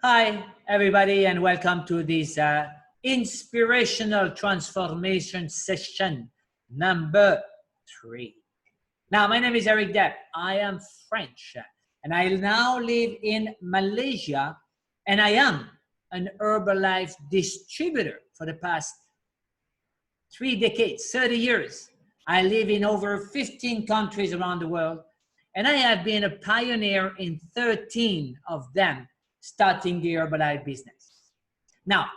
Hi, everybody, and welcome to this inspirational transformation session number 3. Now, my name is Eric Depp. I am French, and I now live in Malaysia, and I am an Herbalife distributor for the past 3 decades, 30 years. I live in over 15 countries around the world, and I have been a pioneer in 13 of them, starting the Herbalife business. Now,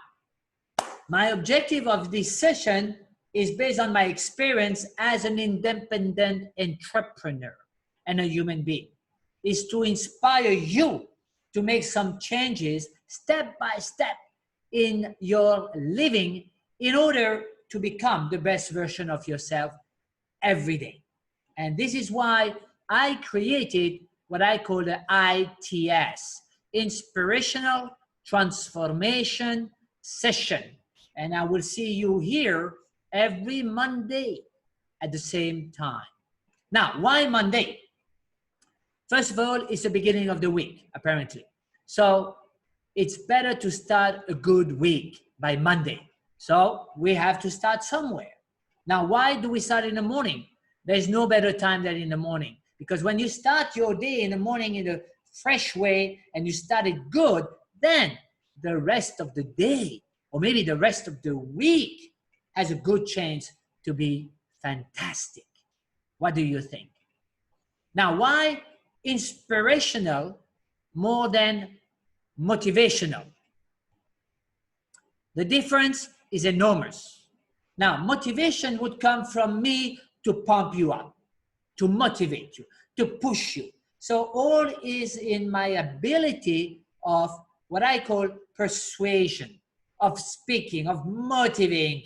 my objective of this session is based on my experience as an independent entrepreneur and a human being, is to inspire you to make some changes step by step in your living in order to become the best version of yourself every day. And this is why I created what I call the ITS, Inspirational Transformation Session. And I will see you here every Monday at the same time. Now, why Monday? First of all, it's the beginning of the week, apparently. So it's better to start a good week by Monday. So we have to start somewhere. Now, why do we start in the morning? There's no better time than in the morning. Because when you start your day in the morning in a fresh way and you start it good, then the rest of the day or maybe the rest of the week has a good chance to be fantastic. What do you think? Now, why inspirational more than motivational? The difference is enormous. Now, motivation would come from me to pump you up, to motivate you, to push you. So all is in my ability of what I call persuasion, of speaking, of motivating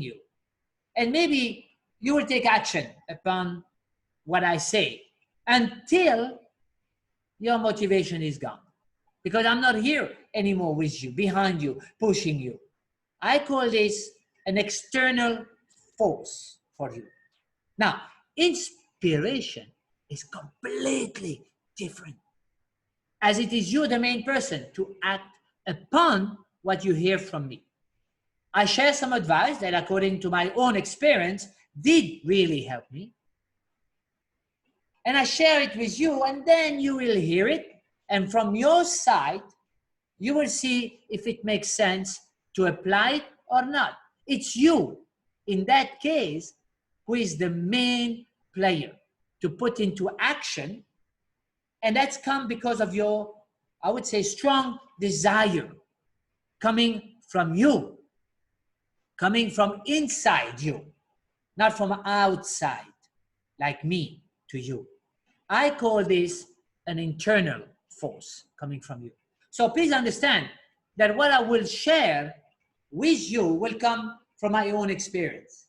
you. And maybe you will take action upon what I say until your motivation is gone. Because I'm not here anymore with you, behind you, pushing you. I call this an external force for you. Now, inspiration is completely different, as it is you, the main person, to act upon what you hear from me. I share some advice that, according to my own experience, did really help me. And I share it with you, and then you will hear it. And from your side, you will see if it makes sense to apply it or not. It's you, in that case, who is the main player to put into action. And that's come because of your, I would say, strong desire coming from you, coming from inside you, not from outside, like me to you. I call this an internal force coming from you. So please understand that what I will share with you will come from my own experience.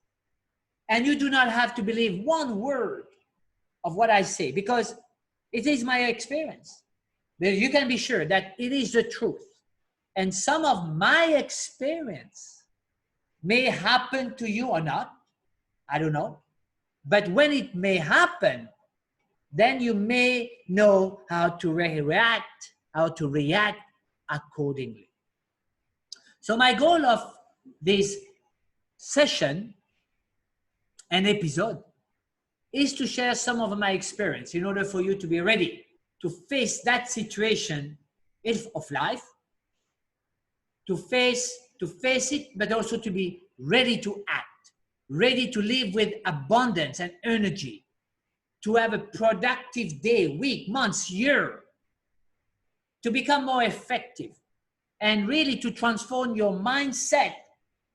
And you do not have to believe one word of what I say, because it is my experience. But you can be sure that it is the truth. And some of my experience may happen to you or not. I don't know. But when it may happen, then you may know how to react accordingly. So my goal of this session and episode is to share some of my experience in order for you to be ready to face that situation of life, to face it, but also to be ready to act, ready to live with abundance and energy, to have a productive day, week, months, year, to become more effective, and really to transform your mindset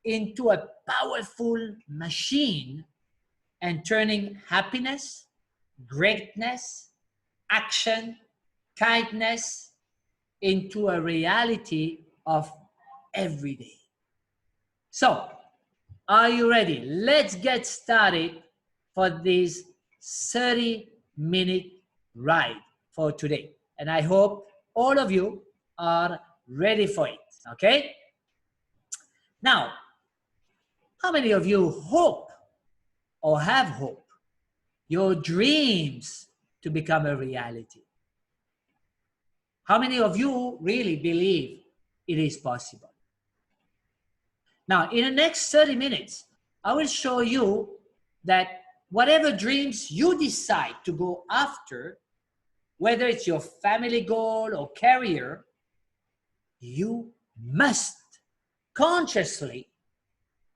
into a powerful machine and turning happiness, greatness, action, kindness into a reality of every day. So, are you ready? Let's get started for this 30-minute ride for today. And I hope all of you are ready for it, okay? Now, how many of you hope or have hope your dreams to become a reality? How many of you really believe it is possible? Now, in the next 30 minutes, I will show you that whatever dreams you decide to go after, whether it's your family goal or career, you must consciously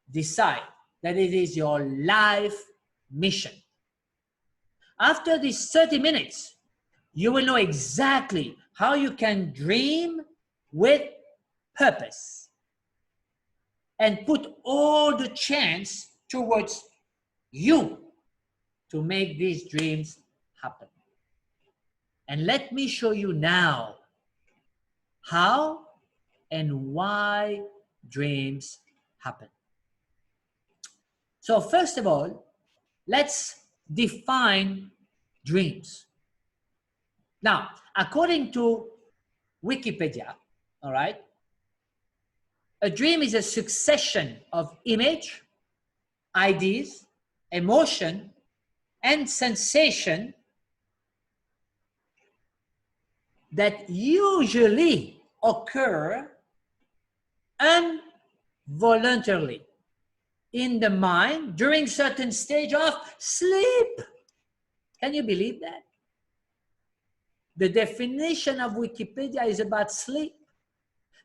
decide that it is your life mission. After these 30 minutes, you will know exactly how you can dream with purpose and put all the chance towards you to make these dreams happen. And let me show you now how and why dreams happen. So first of all, let's define dreams. Now, according to Wikipedia, all right, a dream is a succession of image, ideas, emotion, and sensation that usually occur involuntarily in the mind during certain stage of sleep. Can you believe that? The definition of Wikipedia is about sleep.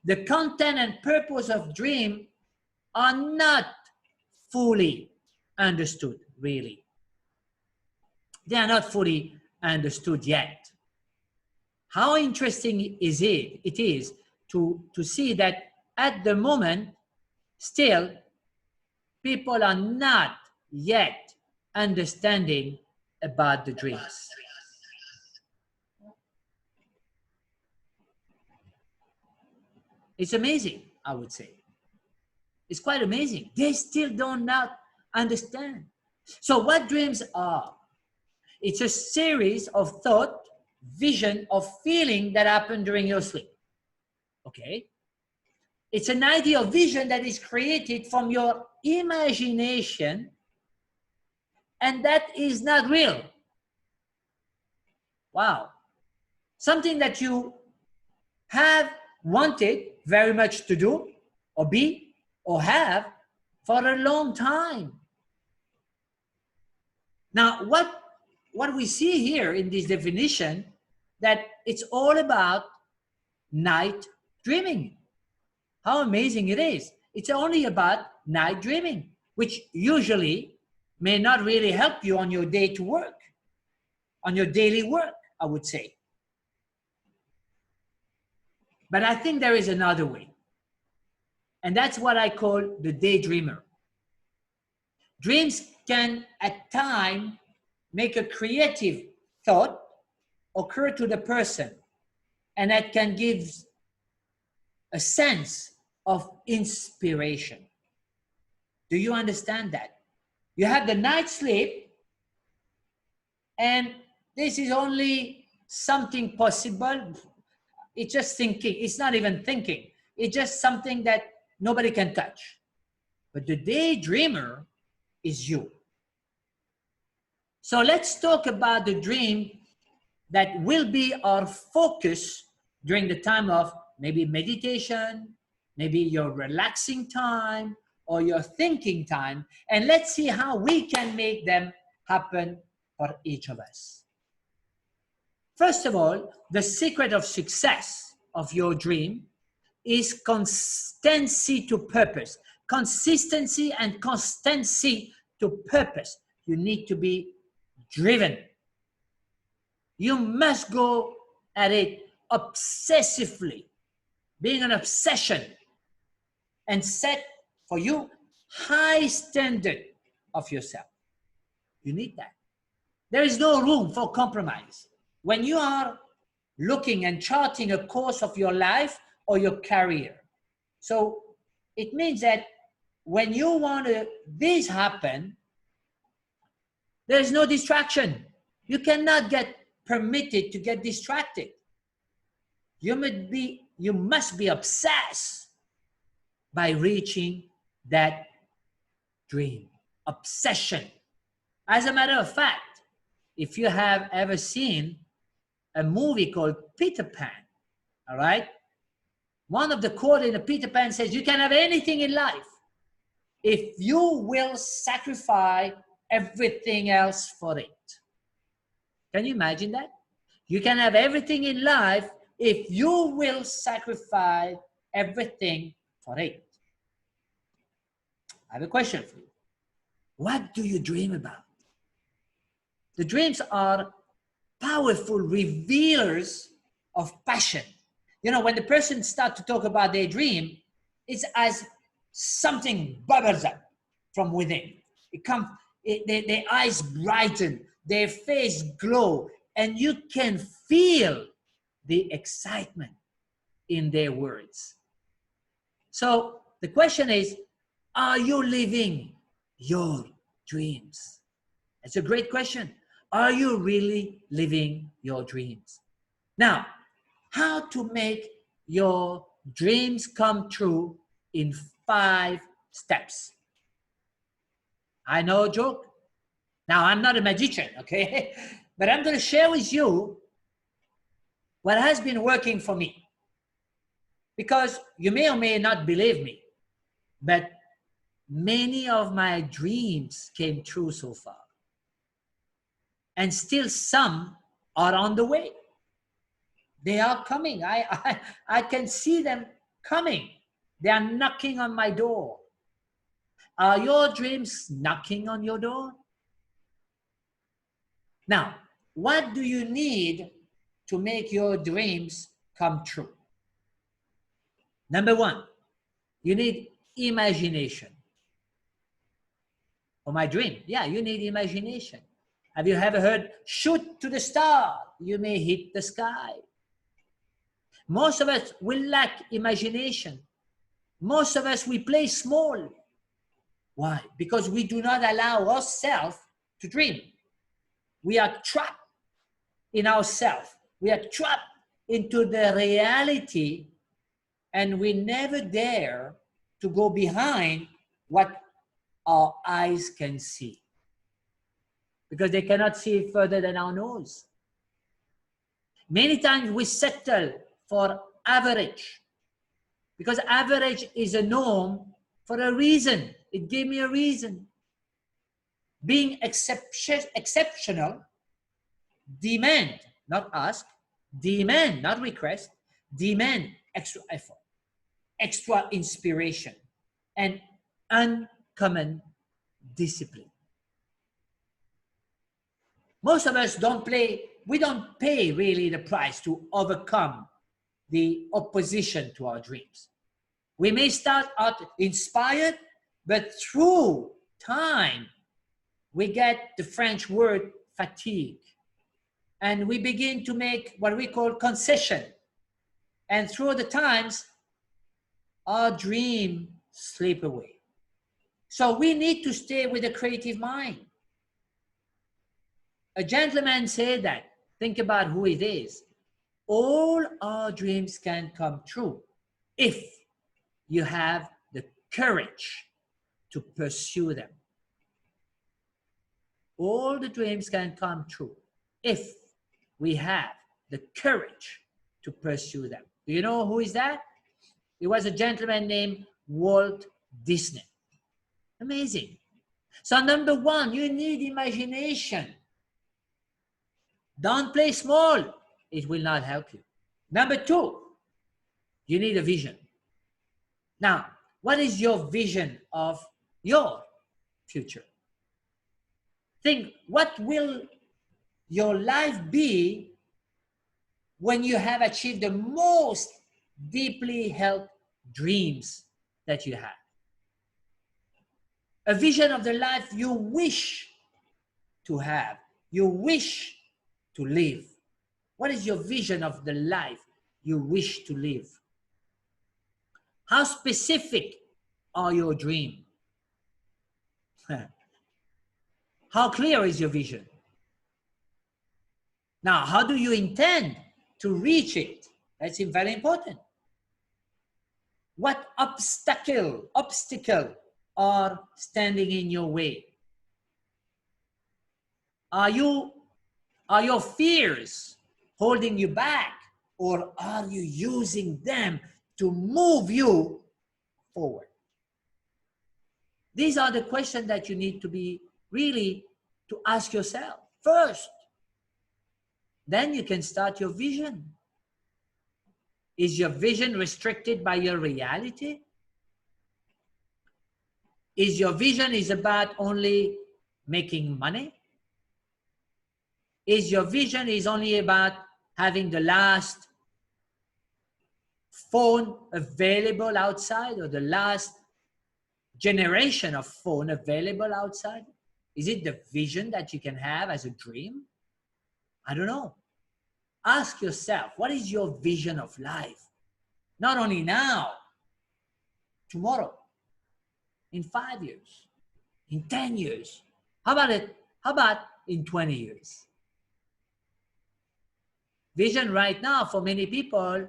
The content and purpose of dream are not fully understood, really. They are not fully understood yet. How interesting is it is to see that at the moment, still, people are not yet understanding about the dreams. It's amazing, I would say. It's quite amazing. They still don't not understand. So what dreams are? It's a series of thought, vision, or feeling that happen during your sleep. Okay? It's an idea or vision that is created from your imagination, and that is not real. Wow. Something that you have wanted very much to do, or be, or have for a long time. Now, what we see here in this definition, that it's all about night dreaming. How amazing it is. It's only about night dreaming, which usually may not really help you on your day to work, on your daily work, I would say. But I think there is another way. And that's what I call the daydreamer. Dreams can at times make a creative thought occur to the person, and that can give a sense of inspiration. Do you understand that? You have the night sleep, and this is only something possible. It's just thinking. It's not even thinking. It's just something that nobody can touch. But the daydreamer is you. So let's talk about the dream that will be our focus during the time of maybe meditation, maybe your relaxing time, or your thinking time. And let's see how we can make them happen for each of us. First of all, the secret of success of your dream is constancy to purpose. Consistency and constancy to purpose. You need to be driven. You must go at it obsessively, being an obsession, and set for you high standard of yourself. You need that. There is no room for compromise. When you are looking and charting a course of your life or your career. So it means that when you want this happen, there is no distraction. You cannot get permitted to get distracted. You must be obsessed by reaching that dream. Obsession. As a matter of fact, if you have ever seen a movie called Peter Pan, All right? One of the quote in the Peter Pan says, you can have anything in life if you will sacrifice everything else for it. Can you imagine that? You can have everything in life if you will sacrifice everything for it. I have a question for you. What do you dream about? The dreams are powerful revealers of passion. You know, when the person starts to talk about their dream, it's as something bubbles up from within. It comes, their eyes brighten, their face glow, and you can feel the excitement in their words. So the question is, are you living your dreams? That's a great question. Are you really living your dreams? Now, how to make your dreams come true in 5 steps. I know a joke. Now, I'm not a magician, okay? But I'm going to share with you what has been working for me. Because you may or may not believe me, but many of my dreams came true so far. And still some are on the way. They are coming. I can see them coming. They are knocking on my door. Are your dreams knocking on your door? Now, what do you need to make your dreams come true? Number 1, you need imagination. For my dream, yeah, you need imagination. Have you ever heard, shoot to the star, you may hit the sky? Most of us will lack imagination. Most of us, we play small. Why? Because we do not allow ourselves to dream. We are trapped in ourselves. We are trapped into the reality, and we never dare to go behind what our eyes can see, because they cannot see further than our nose. Many times we settle for average, because average is a norm for a reason. It gave me a reason. Being exceptional, demand, not ask, demand, not request, demand extra effort, extra inspiration, and uncommon discipline. Most of us we don't pay really the price to overcome the opposition to our dreams. We may start out inspired, but through time, we get the French word fatigue. And we begin to make what we call concession. And through the times, our dream slip away. So we need to stay with a creative mind. A gentleman said that, think about who it is. All our dreams can come true if you have the courage to pursue them. All the dreams can come true if we have the courage to pursue them. Do you know who is that? It was a gentleman named Walt Disney. Amazing. So number 1, you need imagination. Don't play small. It will not help you. Number 2, you need a vision. Now, what is your vision of your future? Think, what will your life be when you have achieved the most deeply held dreams that you have? A vision of the life you wish to have, you wish to live. What is your vision of the life you wish to live? How specific are your dreams? How clear is your vision? Now, how do you intend to reach it? That's very important. What obstacle are standing in your way? Are your fears holding you back or are you using them to move you forward? These are the questions that you need to be really to ask yourself first. Then you can start your vision. Is your vision restricted by your reality? Is your vision is about only making money? Is your vision is only about having the last phone available outside, or the last generation of phone available outside? Is it the vision that you can have as a dream? I don't know. Ask yourself, what is your vision of life? Not only now, tomorrow, in 5 years, in 10 years. How about it? How about in 20 years? Vision right now for many people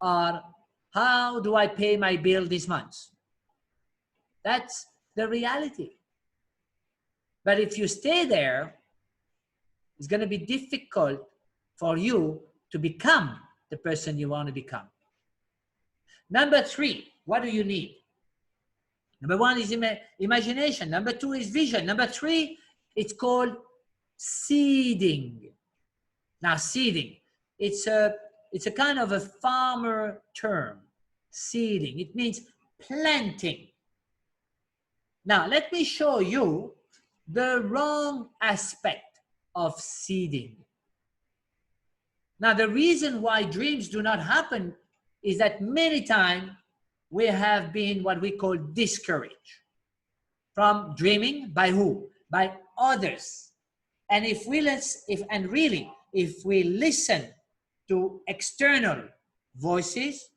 are, how do I pay my bill this month? That's the reality. But if you stay there, it's going to be difficult for you to become the person you want to become. Number 3, what do you need? Number 1 is imagination. Number 2 is vision. Number 3, it's called seeding. Now, seeding, it's a kind of a farmer term, seeding. It means planting. Now, let me show you the wrong aspect of seeding. Now, the reason why dreams do not happen is that many times we have been what we call discouraged from dreaming. By who? By others. And if we listen to external voices,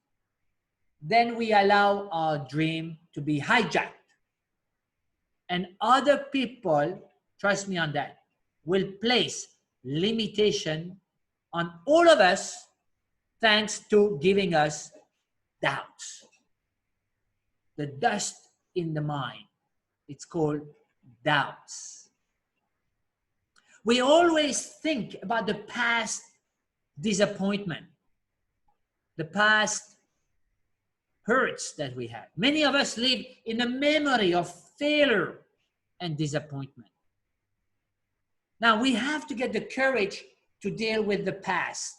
then we allow our dream to be hijacked. And other people, trust me on that, will place limitation on all of us thanks to giving us doubts. The dust in the mind. It's called doubts. We always think about the past disappointment, the past hurts that we had. Many of us live in a memory of failure and disappointment. Now, we have to get the courage to deal with the past.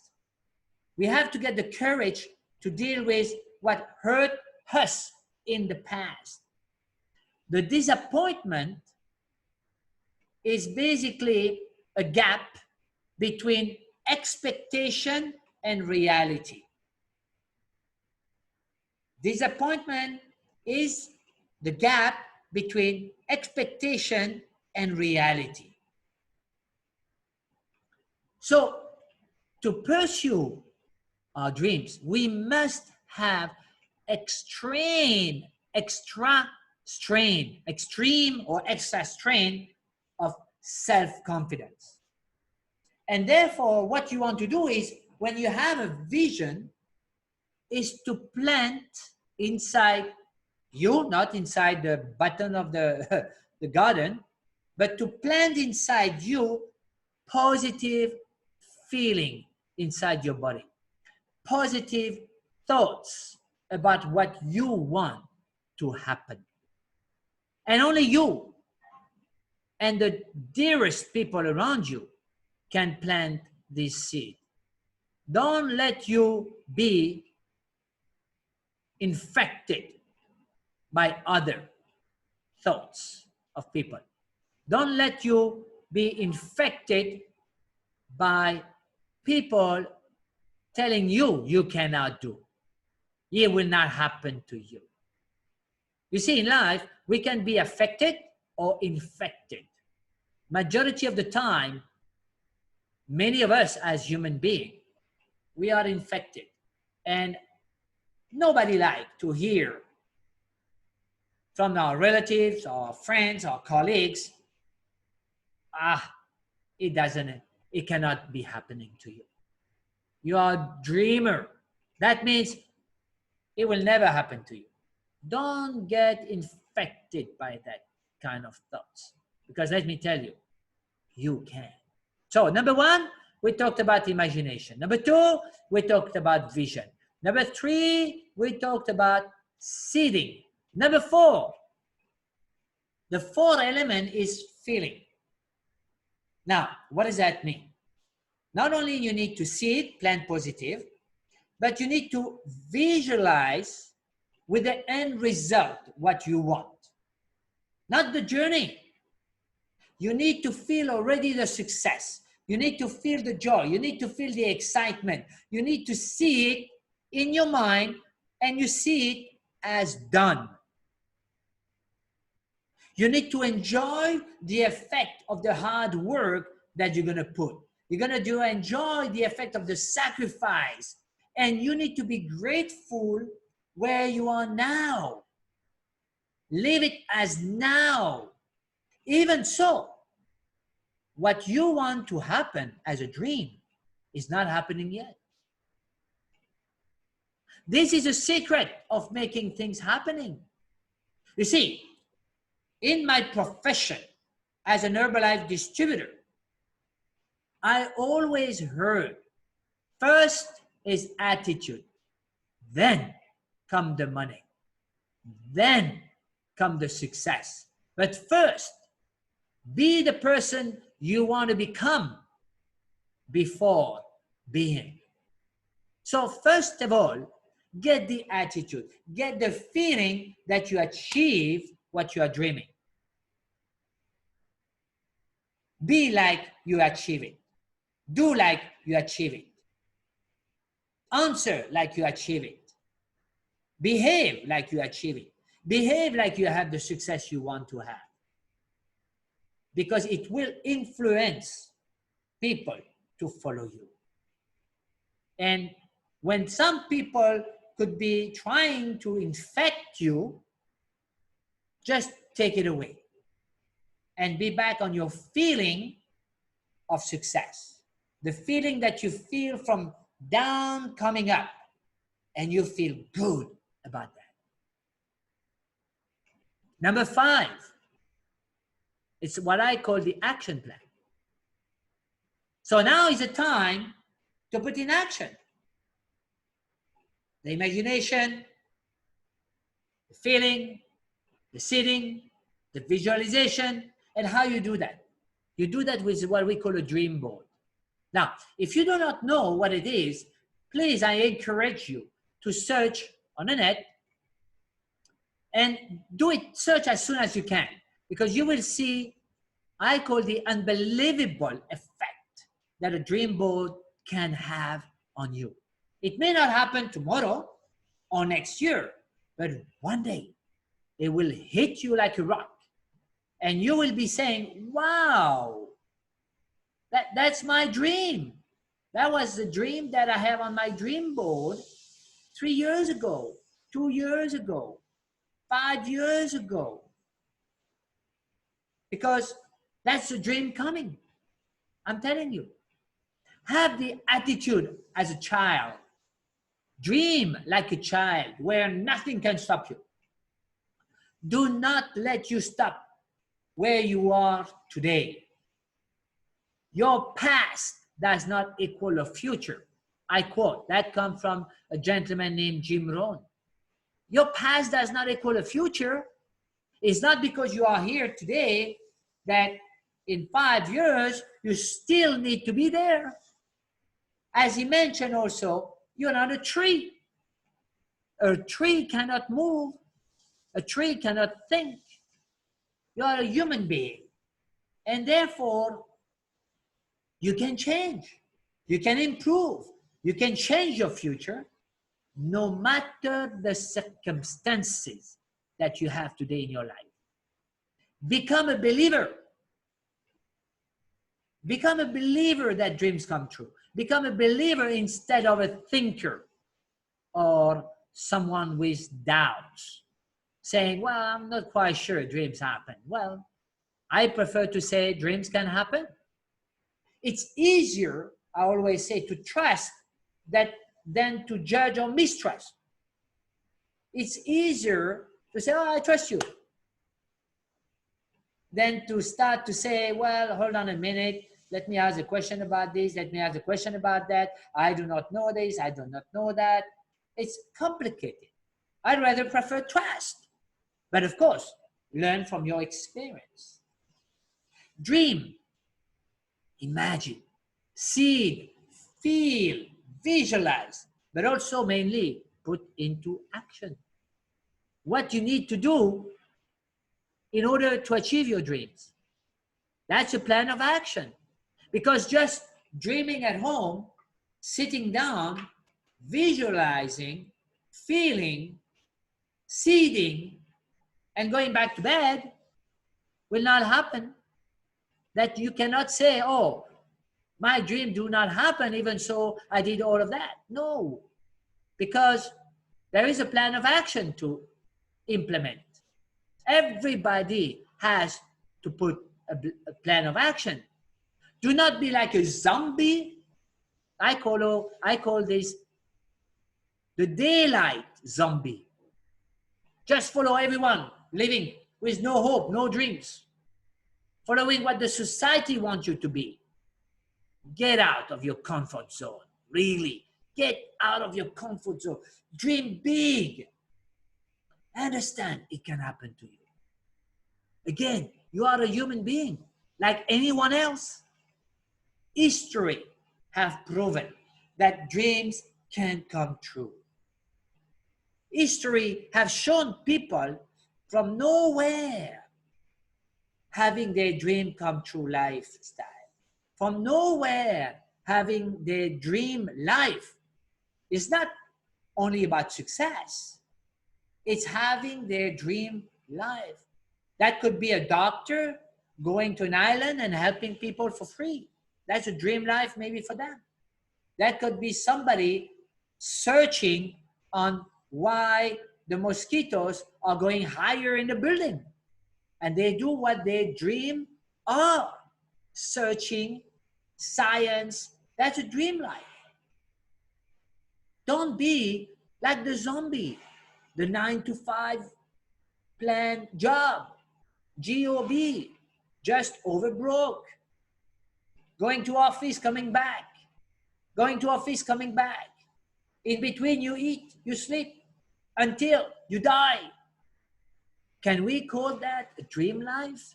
We have to get the courage to deal with what hurt us in the past. The disappointment is basically a gap between expectation and reality. Disappointment is the gap between expectation and reality. So, to pursue our dreams, we must have extreme or extra strain of self-confidence. And therefore, what you want to do is, when you have a vision, is to plant inside you, not inside the button of the, the garden, but to plant inside you positive feeling inside your body, positive thoughts about what you want to happen. And only you and the dearest people around you can plant this seed. Don't let you be infected by other thoughts of people. Don't let you be infected by people telling you you cannot do. It will not happen to you. You see, in life, we can be affected or infected. Majority of the time, many of us as human beings, we are infected. And nobody likes to hear from our relatives, our friends, our colleagues, it cannot be happening to you. You are a dreamer. That means it will never happen to you. Don't get infected by that kind of thoughts, because let me tell you, you can. So number 1, we talked about imagination. Number 2, we talked about vision. Number 3, we talked about seeding. Number 4, the fourth element is feeling. Now, what does that mean? Not only you need to see it, plan positive, but you need to visualize with the end result what you want. Not the journey. You need to feel already the success. You need to feel the joy. You need to feel the excitement. You need to see it in your mind, and you see it as done. You need to enjoy the effect of the hard work that you're going to put. You're going to enjoy the effect of the sacrifice. And you need to be grateful where you are now. Live it as now. Even so, what you want to happen as a dream is not happening yet. This is a secret of making things happening. You see, in my profession as an Herbalife distributor, I always heard, first is attitude, then come the money, then come the success. But first, be the person you want to become before being. So first of all, get the attitude, get the feeling that you achieve what you are dreaming. Be like you achieve it. Do like you achieve it. Answer like you achieve it. Behave like you achieve it. Behave like you have the success you want to have. Because it will influence people to follow you. And when some people could be trying to infect you, just take it away and be back on your feeling of success. The feeling that you feel from down coming up, and you feel good about that. Number 5, it's what I call the action plan. So now is the time to put in action. The imagination, the feeling, the seeding, the visualization, and how you do that. You do that with what we call a dream board. Now, if you do not know what it is, please, I encourage you to search on the net and search as soon as you can, because you will see, I call the unbelievable effect that a dream board can have on you. It may not happen tomorrow or next year, but one day it will hit you like a rock. And you will be saying, wow, that's my dream. That was the dream that I have on my dream board 3 years ago, 2 years ago, 5 years ago. Because that's the dream coming. I'm telling you. Have the attitude as a child. Dream like a child where nothing can stop you. Do not let you stop where you are today. Your past does not equal a future. I quote, that comes from a gentleman named Jim Rohn. Your past does not equal a future. It's not because you are here today that in 5 years, you still need to be there. As he mentioned also, you're not a tree. A tree cannot move. A tree cannot think. You are a human being. And therefore, you can change. You can improve. You can change your future no matter the circumstances that you have today in your life. Become a believer. Become a believer that dreams come true. Become a believer instead of a thinker or someone with doubts, saying, well, I'm not quite sure dreams happen. Well, I prefer to say dreams can happen. It's easier, I always say, to trust than to judge or mistrust. It's easier to say, oh, I trust you, than to start to say, well, hold on a minute, Let me ask a question about this. Let me ask a question about that. I do not know this. I do not know that. It's complicated. I'd rather prefer trust. But of course, learn from your experience. Dream, imagine, see, feel, visualize, but also mainly put into action what you need to do in order to achieve your dreams. That's a plan of action. Because just dreaming at home, sitting down, visualizing, feeling, seeding, and going back to bed will not happen. That you cannot say, oh, my dream do not happen, even so I did all of that. No, because there is a plan of action to implement. Everybody has to put a plan of action. Do not be like a zombie. I call this the daylight zombie. Just follow everyone, living with no hope, no dreams, following what the society wants you to be. Get out of your comfort zone, really. Get out of your comfort zone. Dream big. Understand it can happen to you. Again, you are a human being like anyone else. History have proven that dreams can come true. History have shown people from nowhere having their dream come true lifestyle. From nowhere having their dream life. It's not only about success. It's having their dream life. That could be a doctor going to an island and helping people for free. That's a dream life maybe for them. That could be somebody searching on why the mosquitoes are going higher in the building. And they do what they dream of, searching, science. That's a dream life. Don't be like the zombie, the 9-to-5 plan job, GOB, just overbroke, going to office, coming back, going to office, coming back. In between, you eat, you sleep until you die. Can we call that a dream life?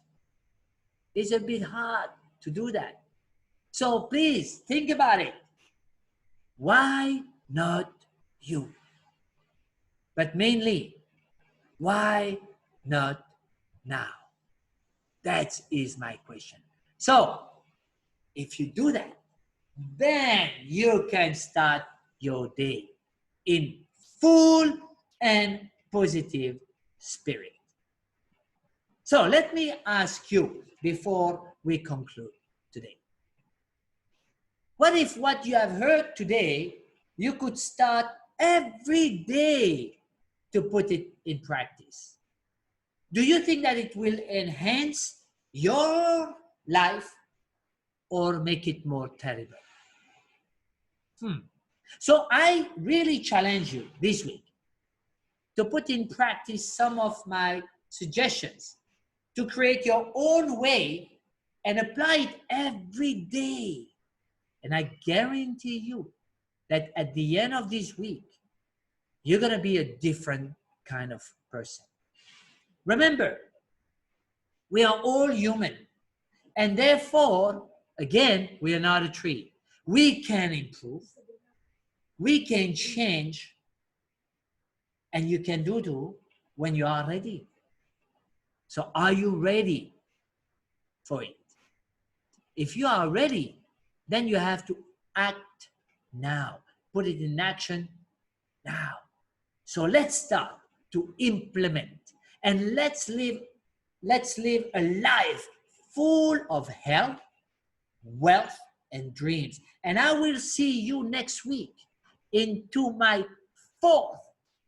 It's a bit hard to do that. So please think about it. Why not you? But mainly, why not now? That is my question. So if you do that, then you can start your day in full and positive spirit. So let me ask you before we conclude today. What if what you have heard today, you could start every day to put it in practice? Do you think that it will enhance your life or make it more terrible? So I really challenge you this week to put in practice some of my suggestions to create your own way and apply it every day. And I guarantee you that at the end of this week, you're going to be a different kind of person. Remember, we are all human. And therefore, again, we are not a tree. We can improve. We can change. And you can do it when you are ready. So are you ready for it? If you are ready, then you have to act now. Put it in action now. So let's start to implement and let's live a life full of health, wealth, and dreams. And I will see you next week into my 4th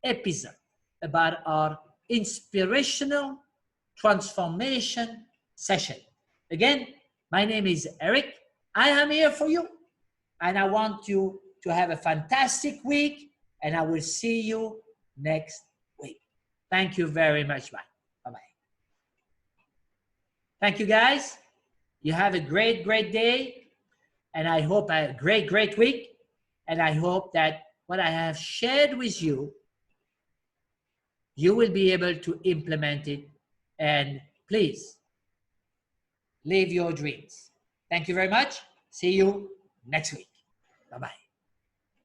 episode about our inspirational transformation session. Again, my name is Eric. I am here for you. And I want you to have a fantastic week. And I will see you next week. Thank you very much. Bye. Bye-bye. Thank you, guys. You have a great, great day. And I hope a great week. And I hope that what I have shared with you, you will be able to implement it. And please, live your dreams. Thank you very much. See you next week. Bye-bye.